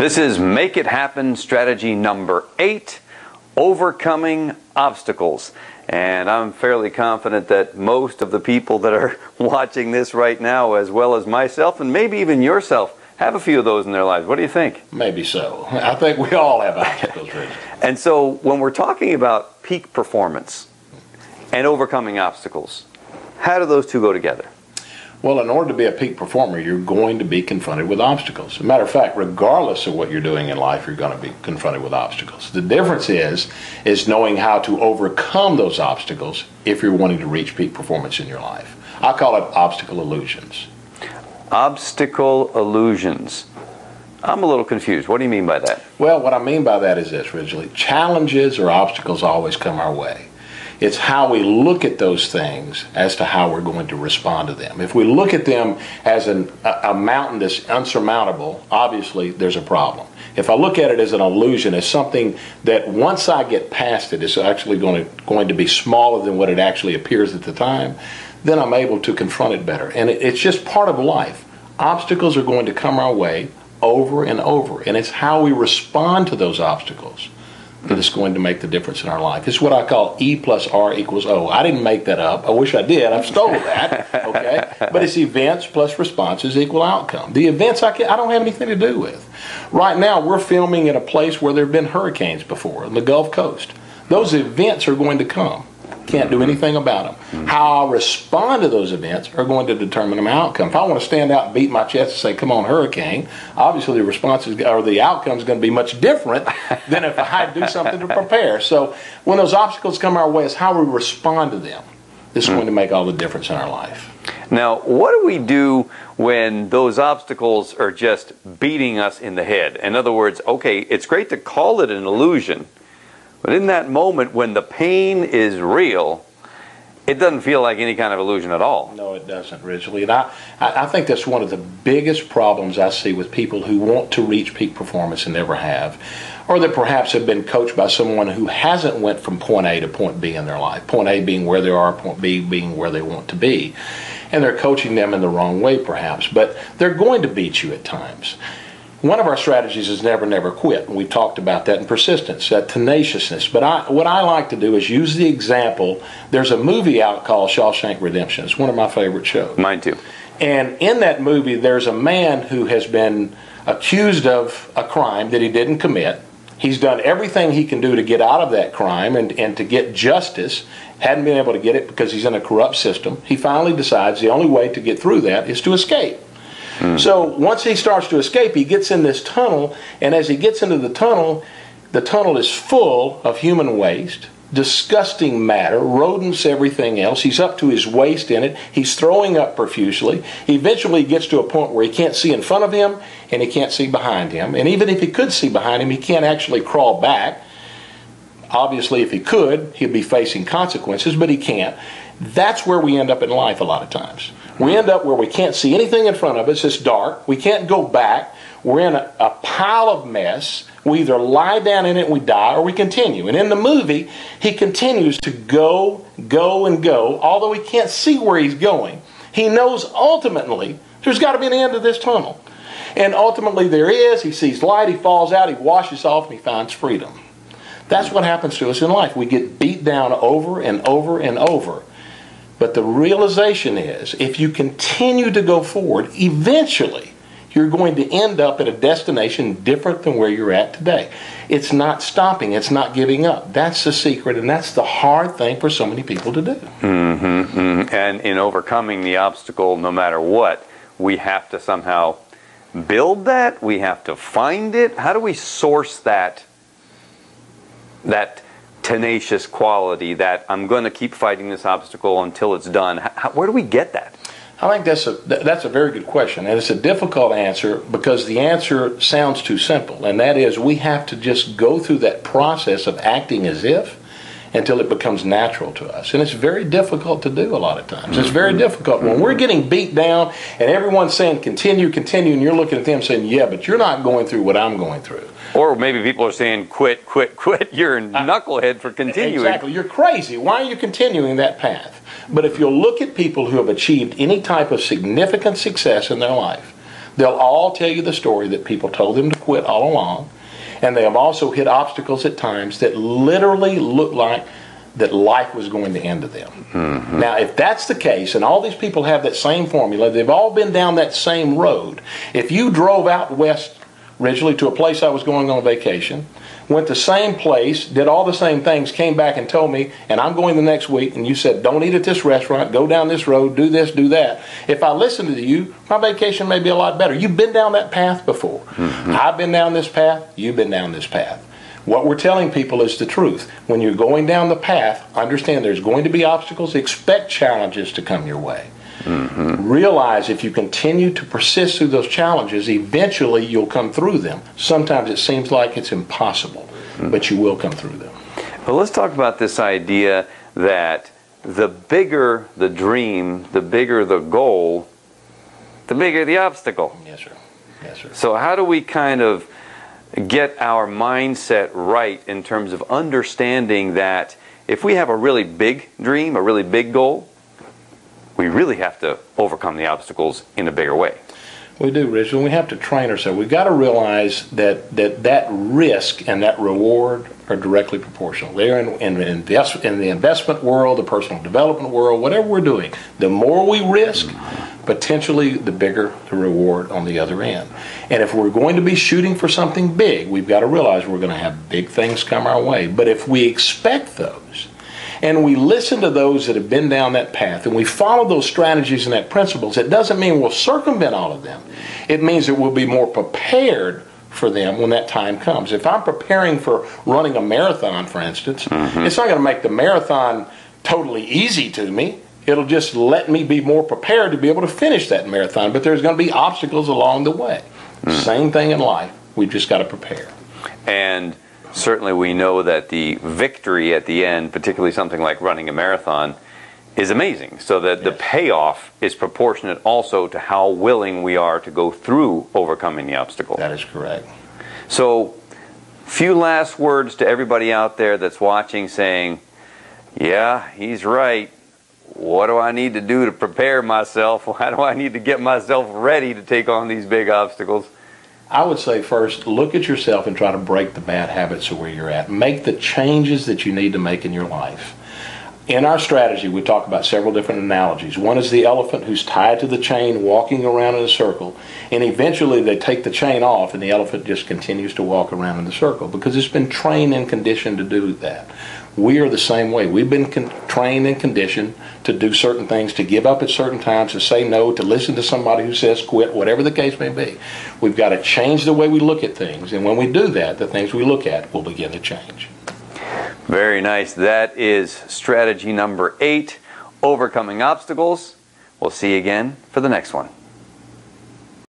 This is Make It Happen strategy number 8, overcoming obstacles. And I'm fairly confident that most of the people that are watching this right now, as well as myself, and maybe even yourself, have a few of those in their lives. What do you think? Maybe so. I think we all have obstacles, Rich. And so when we're talking about peak performance and overcoming obstacles, how do those two go together? Well, in order to be a peak performer, you're going to be confronted with obstacles. As a matter of fact, regardless of what you're doing in life, you're going to be confronted with obstacles. The difference is knowing how to overcome those obstacles if you're wanting to reach peak performance in your life. I call it obstacle illusions. Obstacle illusions. I'm a little confused. What do you mean by that? Well, what I mean by that is this, Ridgely. Challenges or obstacles always come our way. It's how we look at those things as to how we're going to respond to them. If we look at them as a mountain that's unsurmountable, obviously there's a problem. If I look at it as an illusion, as something that once I get past it is actually going to be smaller than what it actually appears at the time, then I'm able to confront it better. And it's just part of life. Obstacles are going to come our way over and over, and it's how we respond to those obstacles that is going to make the difference in our life. It's what I call E plus R equals O. I didn't make that up. I wish I did. I've stolen that. Okay? But it's events plus responses equal outcome. The events I don't have anything to do with. Right now, we're filming at a place where there have been hurricanes before, on the Gulf Coast. Those events are going to come. Can't do anything about them. How I respond to those events are going to determine my outcome. If I want to stand out and beat my chest and say, "Come on, hurricane," obviously the response or the outcome is going to be much different than if I do something to prepare. So when those obstacles come our way, it's how we respond to them that's going to make all the difference in our life. Now, what do we do when those obstacles are just beating us in the head? In other words, okay, it's great to call it an illusion, but in that moment when the pain is real, it doesn't feel like any kind of illusion at all. No, it doesn't, Ridgely. And I think that's one of the biggest problems I see with people who want to reach peak performance and never have, or that perhaps have been coached by someone who hasn't went from point A to point B in their life. Point A being where they are, point B being where they want to be. And they're coaching them in the wrong way, perhaps. But they're going to beat you at times. One of our strategies is never, never quit. And we talked about that in persistence, tenaciousness. But what I like to do is use the example. There's a movie out called Shawshank Redemption. It's one of my favorite shows. Mine too. And in that movie, there's a man who has been accused of a crime that he didn't commit. He's done everything he can do to get out of that crime and to get justice. Hadn't been able to get it because he's in a corrupt system. He finally decides the only way to get through that is to escape. So once he starts to escape, he gets in this tunnel, and as he gets into the tunnel is full of human waste, disgusting matter, rodents, everything else. He's up to his waist in it. He's throwing up profusely. He eventually gets to a point where he can't see in front of him, and he can't see behind him. And even if he could see behind him, he can't actually crawl back. Obviously, if he could, he'd be facing consequences, but he can't. That's where we end up in life a lot of times. We end up where we can't see anything in front of us. It's dark. We can't go back. We're in a pile of mess. We either lie down in it and we die, or we continue. And in the movie, he continues to go, and go, although he can't see where he's going. He knows ultimately there's got to be an end to this tunnel. And ultimately there is. He sees light. He falls out. He washes off, and he finds freedom. That's what happens to us in life. We get beat down over and over and over. But the realization is, if you continue to go forward, eventually you're going to end up at a destination different than where you're at today. It's not stopping. It's not giving up. That's the secret, and that's the hard thing for so many people to do. And in overcoming the obstacle, no matter what, we have to somehow build that. We have to find it. How do we source that tenacious quality, that I'm going to keep fighting this obstacle until it's done? Where do we get that? I think that's a very good question, and it's a difficult answer because the answer sounds too simple, and that is we have to just go through that process of acting as if until it becomes natural to us. And it's very difficult to do a lot of times. It's very difficult. When we're getting beat down and everyone's saying continue, continue, and you're looking at them saying, yeah, but you're not going through what I'm going through. Or maybe people are saying, quit, quit, quit. You're a knucklehead for continuing. Exactly. You're crazy. Why are you continuing that path? But if you'll look at people who have achieved any type of significant success in their life, They'll all tell you the story that people told them to quit all along, and they have also hit obstacles at times that literally look like that life was going to end to them. Mm-hmm. Now, if that's the case, and all these people have that same formula, they've all been down that same road. If you drove out west originally to a place I was going on vacation, went the same place, did all the same things, came back and told me, and I'm going the next week, and you said, don't eat at this restaurant, go down this road, do this, do that. If I listened to you, my vacation may be a lot better. You've been down that path before. Mm-hmm. I've been down this path, you've been down this path. What we're telling people is the truth. When you're going down the path, understand there's going to be obstacles, expect challenges to come your way. Mm-hmm. Realize if you continue to persist through those challenges, eventually you'll come through them. Sometimes it seems like it's impossible, but you will come through them. Well, let's talk about this idea that the bigger the dream, the bigger the goal, the bigger the obstacle. Yes, sir. Yes, sir. So how do we kind of get our mindset right in terms of understanding that if we have a really big dream, a really big goal, we really have to overcome the obstacles in a bigger way? We do, Rich, and we have to train ourselves. We've got to realize that risk and that reward are directly proportional. They're in the investment world, the personal development world, whatever we're doing. The more we risk, potentially the bigger the reward on the other end. And if we're going to be shooting for something big, we've got to realize we're going to have big things come our way. But if we expect those, and we listen to those that have been down that path, and we follow those strategies and that principles, it doesn't mean we'll circumvent all of them. It means that we'll be more prepared for them when that time comes. If I'm preparing for running a marathon, for instance, it's not going to make the marathon totally easy to me. It'll just let me be more prepared to be able to finish that marathon, but there's going to be obstacles along the way. Same thing in life. We've just got to prepare. And certainly we know that the victory at the end, particularly something like running a marathon, is amazing. So that the payoff is proportionate also to how willing we are to go through overcoming the obstacle. That is correct. So, few last words to everybody out there that's watching saying, yeah, he's right. What do I need to do to prepare myself? How do I need to get myself ready to take on these big obstacles? I would say first, look at yourself and try to break the bad habits of where you're at. Make the changes that you need to make in your life. In our strategy, we talk about several different analogies. One is the elephant who's tied to the chain, walking around in a circle, and eventually they take the chain off and the elephant just continues to walk around in the circle because it's been trained and conditioned to do that. We are the same way. We've been trained and conditioned to do certain things, to give up at certain times, to say no, to listen to somebody who says quit, whatever the case may be. We've got to change the way we look at things, and when we do that, the things we look at will begin to change. Very nice. That is strategy number 8, overcoming obstacles. We'll see you again for the next one.